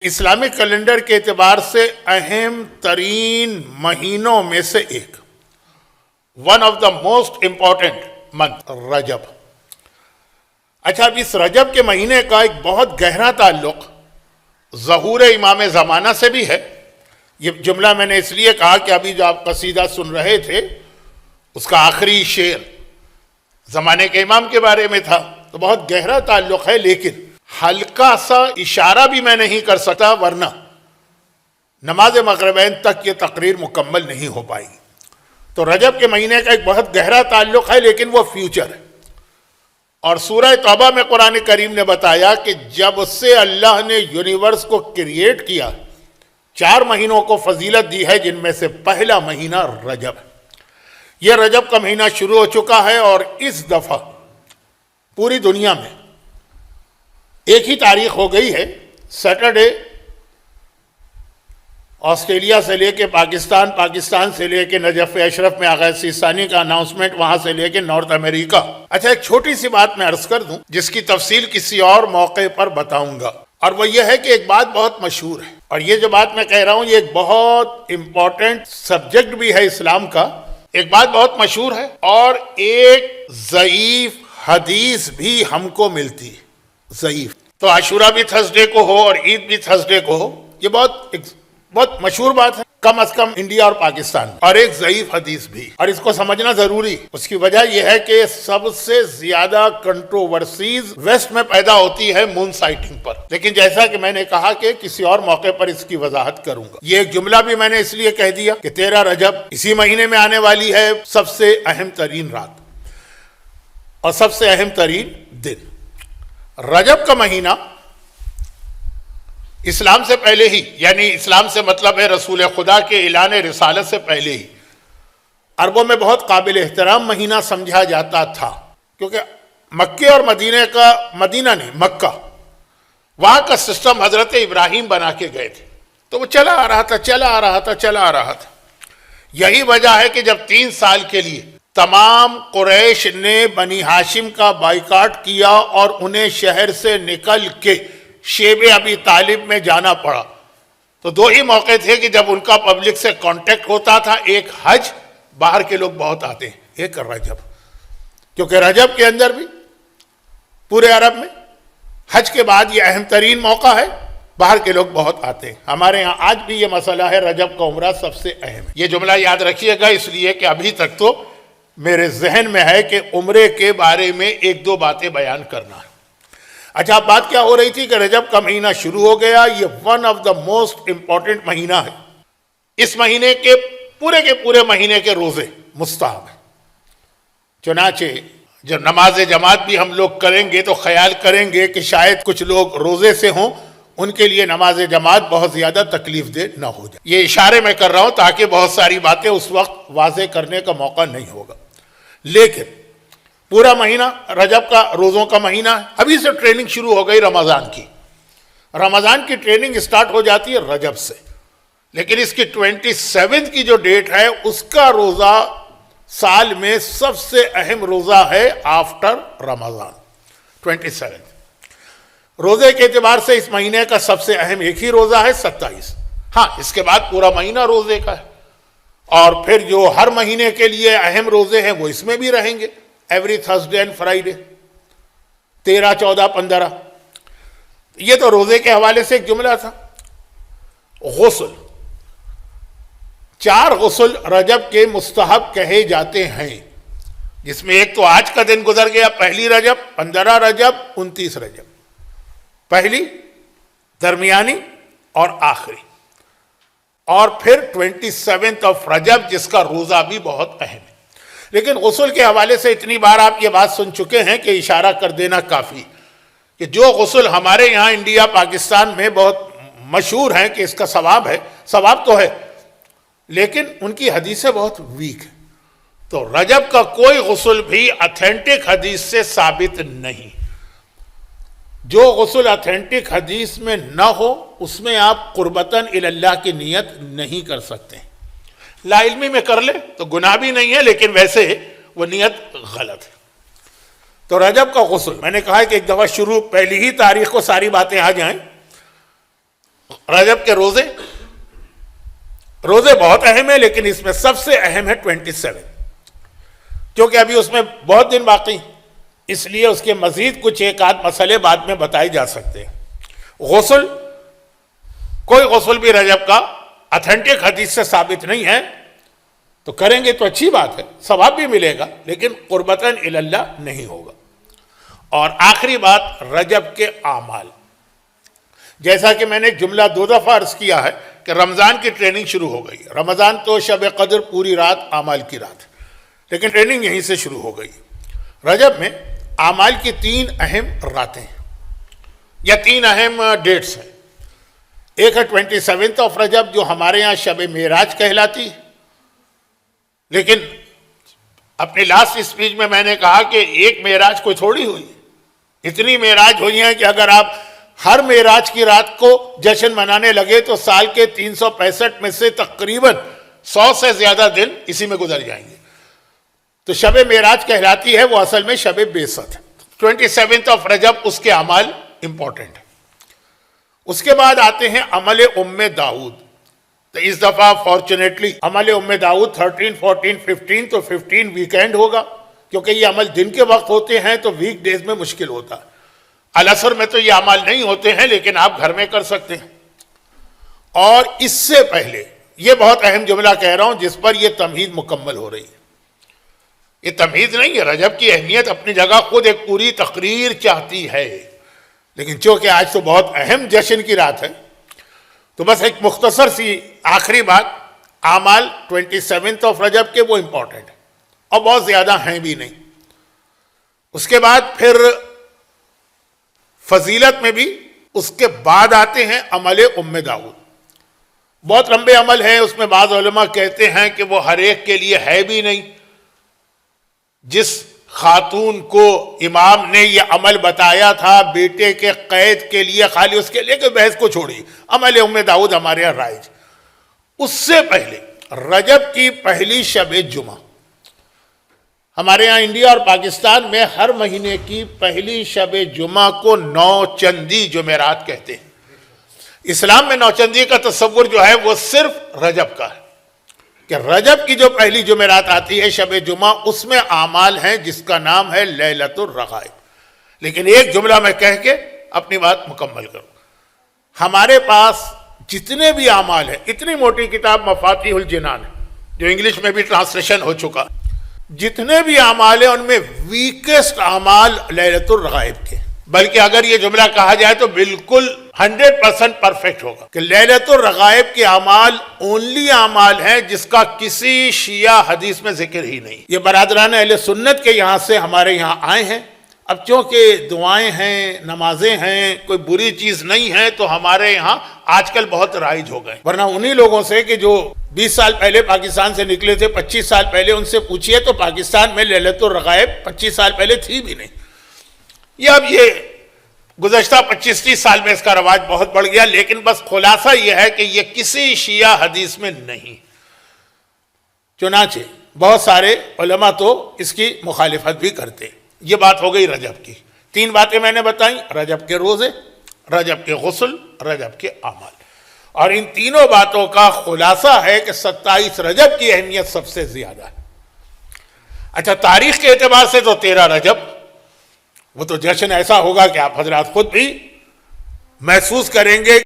Islamic calendar کے اعتبار سے اہم ترین مہینوں میں سے ایک، one of the most important month, Rajab. اچھا، اب اس رجب کے مہینے کا ایک بہت گہرا تعلق ظہور امام زمانہ سے بھی ہے۔ یہ جملہ میں نے اس لیے کہا کہ ابھی جو آپ قصیدہ سن رہے تھے اس کا آخری شعر زمانے کے امام کے بارے میں تھا، تو بہت گہرا تعلق ہے، لیکن ہلکا سا اشارہ بھی میں نہیں کر سکتا، ورنہ نماز مغربین تک یہ تقریر مکمل نہیں ہو پائی۔ تو رجب کے مہینے کا ایک بہت گہرا تعلق ہے، لیکن وہ فیوچر ہے۔ اور سورہ توبہ میں قرآن کریم نے بتایا کہ جب سے اللہ نے یونیورس کو کریٹ کیا، 4 مہینوں کو فضیلت دی ہے، جن میں سے پہلا مہینہ رجب ہے۔ یہ رجب کا مہینہ شروع ہو چکا ہے، اور اس دفعہ پوری دنیا میں ایک ہی تاریخ ہو گئی ہے۔ سیٹرڈے آسٹریلیا سے لے کے پاکستان، پاکستان سے لے کے نجف اشرف میں آغا سیستانی کا اناؤنسمنٹ، وہاں سے لے کے نارتھ امریکہ۔ اچھا، ایک چھوٹی سی بات میں عرض کر دوں جس کی تفصیل کسی اور موقع پر بتاؤں گا، اور وہ یہ ہے کہ ایک بات بہت مشہور ہے، اور یہ جو بات میں کہہ رہا ہوں یہ ایک بہت امپورٹنٹ سبجیکٹ بھی ہے اسلام کا۔ ایک بات بہت مشہور ہے، اور ایک ضعیف حدیث بھی ہم کو ملتی ہے، ضعیف۔ تو عاشورہ بھی تھرسڈے کو ہو اور عید بھی تھرسڈے کو ہو، یہ بہت مشہور بات ہے، کم از کم انڈیا اور پاکستان میں، اور ایک ضعیف حدیث بھی، اور اس کو سمجھنا ضروری۔ اس کی وجہ یہ ہے کہ سب سے زیادہ کنٹروورسیز ویسٹ میں پیدا ہوتی ہے مون سائٹنگ پر، لیکن جیسا کہ میں نے کہا کہ کسی اور موقع پر اس کی وضاحت کروں گا۔ یہ ایک جملہ بھی میں نے اس لیے کہہ دیا کہ 13 رجب اسی مہینے میں آنے والی ہے، سب سے اہم ترین رات اور سب سے اہم ترین دن۔ رجب کا مہینہ اسلام سے پہلے ہی، یعنی اسلام سے مطلب ہے رسول خدا کے اعلان رسالت سے پہلے ہی، عربوں میں بہت قابل احترام مہینہ سمجھا جاتا تھا، کیونکہ مکے اور مدینہ نہیں، مکہ، وہاں کا سسٹم حضرت ابراہیم بنا کے گئے تھے، تو وہ چلا آ رہا تھا۔ یہی وجہ ہے کہ جب 3 سال کے لیے تمام قریش نے بنی ہاشم کا بائیکاٹ کیا اور انہیں شہر سے نکل کے شیب ابی طالب میں جانا پڑا، تو 2 ہی موقع تھے کہ جب ان کا پبلک سے کانٹیکٹ ہوتا تھا۔ ایک حج، باہر کے لوگ بہت آتے ہیں، ایک رجب، کیونکہ رجب کے اندر بھی پورے عرب میں حج کے بعد یہ اہم ترین موقع ہے، باہر کے لوگ بہت آتے ہیں۔ ہمارے ہاں آج بھی یہ مسئلہ ہے، رجب کا عمرہ سب سے اہم ہے۔ یہ جملہ یاد رکھیے گا، اس لیے کہ ابھی تک تو میرے ذہن میں ہے کہ عمرے کے بارے میں 1-2 باتیں بیان کرنا ہے۔ اچھا، اب بات کیا ہو رہی تھی کہ رجب کا مہینہ شروع ہو گیا، یہ one of the most important مہینہ ہے۔ اس مہینے کے پورے مہینے کے روزے مستحب ہیں، چنانچہ جب نماز جماعت بھی ہم لوگ کریں گے تو خیال کریں گے کہ شاید کچھ لوگ روزے سے ہوں، ان کے لیے نماز جماعت بہت زیادہ تکلیف دہ نہ ہو جائے۔ یہ اشارے میں کر رہا ہوں تاکہ بہت ساری باتیں اس وقت واضح کرنے کا موقع نہیں ہوگا، لیکن پورا مہینہ رجب کا روزوں کا مہینہ ہے۔ ابھی سے ٹریننگ شروع ہو گئی رمضان کی ٹریننگ سٹارٹ ہو جاتی ہے رجب سے، لیکن اس کی 27 کی جو ڈیٹ ہے اس کا روزہ سال میں سب سے اہم روزہ ہے آفٹر رمضان، 27۔ روزے کے اعتبار سے اس مہینے کا سب سے اہم ایک ہی روزہ ہے 27۔ ہاں، اس کے بعد پورا مہینہ روزے کا ہے، اور پھر جو ہر مہینے کے لیے اہم روزے ہیں وہ اس میں بھی رہیں گے، ایوری تھرسڈے اینڈ فرائیڈے، 13، 14، 15۔ یہ تو روزے کے حوالے سے ایک جملہ تھا۔ غسل، 4 غسل رجب کے مستحب کہے جاتے ہیں، جس میں ایک تو آج کا دن گزر گیا، پہلی رجب، 15 رجب، 29 رجب، پہلی، درمیانی اور آخری، اور پھر 27 رجب جس کا روزہ بھی بہت اہم ہے۔ لیکن غسل کے حوالے سے اتنی بار آپ یہ بات سن چکے ہیں کہ اشارہ کر دینا کافی، کہ جو غسل ہمارے یہاں انڈیا پاکستان میں بہت مشہور ہیں کہ اس کا ثواب ہے، ثواب تو ہے، لیکن ان کی حدیثیں بہت ویک ہیں۔ تو رجب کا کوئی غسل بھی اتھینٹک حدیث سے ثابت نہیں۔ جو غسل اتھینٹک حدیث میں نہ ہو اس میں آپ قربتاً اللہ کی نیت نہیں کر سکتے۔ لا علمی میں کر لے تو گناہ بھی نہیں ہے، لیکن ویسے وہ نیت غلط ہے۔ تو رجب کا غسل، میں نے کہا کہ ایک دفعہ شروع، پہلی ہی تاریخ کو ساری باتیں آ جائیں، رجب کے روزے بہت اہم ہے، لیکن اس میں سب سے اہم ہے 27، کیونکہ ابھی اس میں بہت دن باقی، اس لیے اس کے مزید کچھ ایک آدھ مسئلے بعد میں بتائے جا سکتے ہیں۔ غسل، کوئی غسل بھی رجب کا اتھینٹک حدیث سے ثابت نہیں ہے، تو کریں گے تو اچھی بات ہے، ثواب بھی ملے گا، لیکن قربتاً اللہ نہیں ہوگا۔ اور آخری بات، رجب کے اعمال، جیسا کہ میں نے جملہ 2 دفعہ عرض کیا ہے کہ رمضان کی ٹریننگ شروع ہو گئی۔ رمضان تو شب قدر پوری رات، اعمال کی رات، لیکن ٹریننگ یہیں سے شروع ہو گئی۔ رجب میں اعمال کی 3 اہم راتیں یا 3 اہم ڈیٹس ہیں۔ ایک ہے 27 آف رجب، جو ہمارے ہاں شب معراج کہلاتی ہے، لیکن اپنی لاسٹ اسپیچ میں نے کہا کہ ایک معراج کوئی تھوڑی ہوئی، اتنی معراج ہوئی ہیں کہ اگر آپ ہر معراج کی رات کو جشن منانے لگے تو سال کے 365 میں سے تقریباً 100 سے زیادہ دن اسی میں گزر جائیں گے۔ تو شب معراج کہلاتی ہے، وہ اصل میں شب بعثت ہے۔ 27 آف رجب اس کے اعمال امپورٹنٹ ہیں۔ اس کے بعد آتے ہیں عمل داؤد۔ تو اس دفعہ فارچونیٹلی عمل داؤد 13، 14، 15، تو 15 ویکینڈ ہوگا، کیونکہ یہ عمل دن کے وقت ہوتے ہیں تو ویک ڈیز میں مشکل ہوتا ہے۔ العصر میں تو یہ اعمال نہیں ہوتے ہیں، لیکن آپ گھر میں کر سکتے ہیں۔ اور اس سے پہلے یہ بہت اہم جملہ کہہ رہا ہوں جس پر یہ تمہید مکمل ہو رہی ہے۔ یہ تمہید نہیں ہے، رجب کی اہمیت اپنی جگہ خود ایک پوری تقریر چاہتی ہے، لیکن چونکہ آج تو بہت اہم جشن کی رات ہے تو بس ایک مختصر سی آخری بات، اعمال 27 آف رجب کے وہ امپورٹنٹ ہیں اور بہت زیادہ ہیں بھی نہیں۔ اس کے بعد پھر فضیلت میں بھی اس کے بعد آتے ہیں عمل داؤد۔ بہت لمبے عمل ہیں، اس میں بعض علماء کہتے ہیں کہ وہ ہر ایک کے لیے ہے بھی نہیں۔ جس خاتون کو امام نے یہ عمل بتایا تھا بیٹے کے قید کے لیے، خالی اس کے لیے کہ بحث کو چھوڑی، عمل داؤد ہمارے یہاں رائج۔ اس سے پہلے رجب کی پہلی شب جمعہ، ہمارے ہاں انڈیا اور پاکستان میں ہر مہینے کی پہلی شب جمعہ کو نوچندی جمعرات کہتے ہیں۔ اسلام میں نوچندی کا تصور جو ہے وہ صرف رجب کا ہے، کہ رجب کی جو پہلی جمعرات آتی ہے شب جمعہ، اس میں اعمال ہیں جس کا نام ہے لیلۃ الرغائب۔ لیکن ایک جملہ میں کہہ کے اپنی بات مکمل کروں، ہمارے پاس جتنے بھی اعمال ہیں، اتنی موٹی کتاب مفاتیح الجنان ہے جو انگلش میں بھی ٹرانسلیشن ہو چکا، جتنے بھی اعمال ہیں ان میں ویکسٹ اعمال لیلۃ الرغائب کے، بلکہ اگر یہ جملہ کہا جائے تو بالکل 100% پرفیکٹ ہوگا کہ لیلۃ الرغائب کے اعمال اونلی اعمال ہیں جس کا کسی شیعہ حدیث میں ذکر ہی نہیں۔ یہ برادران اہل سنت کے یہاں سے ہمارے یہاں آئے ہیں۔ اب چونکہ دعائیں ہیں، نمازیں ہیں، کوئی بری چیز نہیں ہے، تو ہمارے یہاں آج کل بہت رائج ہو گئے، ورنہ انہی لوگوں سے کہ جو 20 سال پہلے پاکستان سے نکلے تھے، 25 سال پہلے ان سے پوچھئے تو پاکستان میں لیلۃ الرغائب 25 سال پہلے تھی بھی نہیں۔ اب یہ گزشتہ 25-30 سال میں اس کا رواج بہت بڑھ گیا، لیکن بس خلاصہ یہ ہے کہ یہ کسی شیعہ حدیث میں نہیں۔ چنانچہ بہت سارے علماء تو اس کی مخالفت بھی کرتے۔ یہ بات ہو گئی رجب کی۔ 3 باتیں میں نے بتائیں، رجب کے روزے، رجب کے غسل، رجب کے اعمال، اور ان تینوں باتوں کا خلاصہ ہے کہ 27 رجب کی اہمیت سب سے زیادہ ہے۔ اچھا، تاریخ کے اعتبار سے تو 13 رجب، وہ تو جشن ایسا ہوگا کہ آپ حضرات خود بھی محسوس کریں گے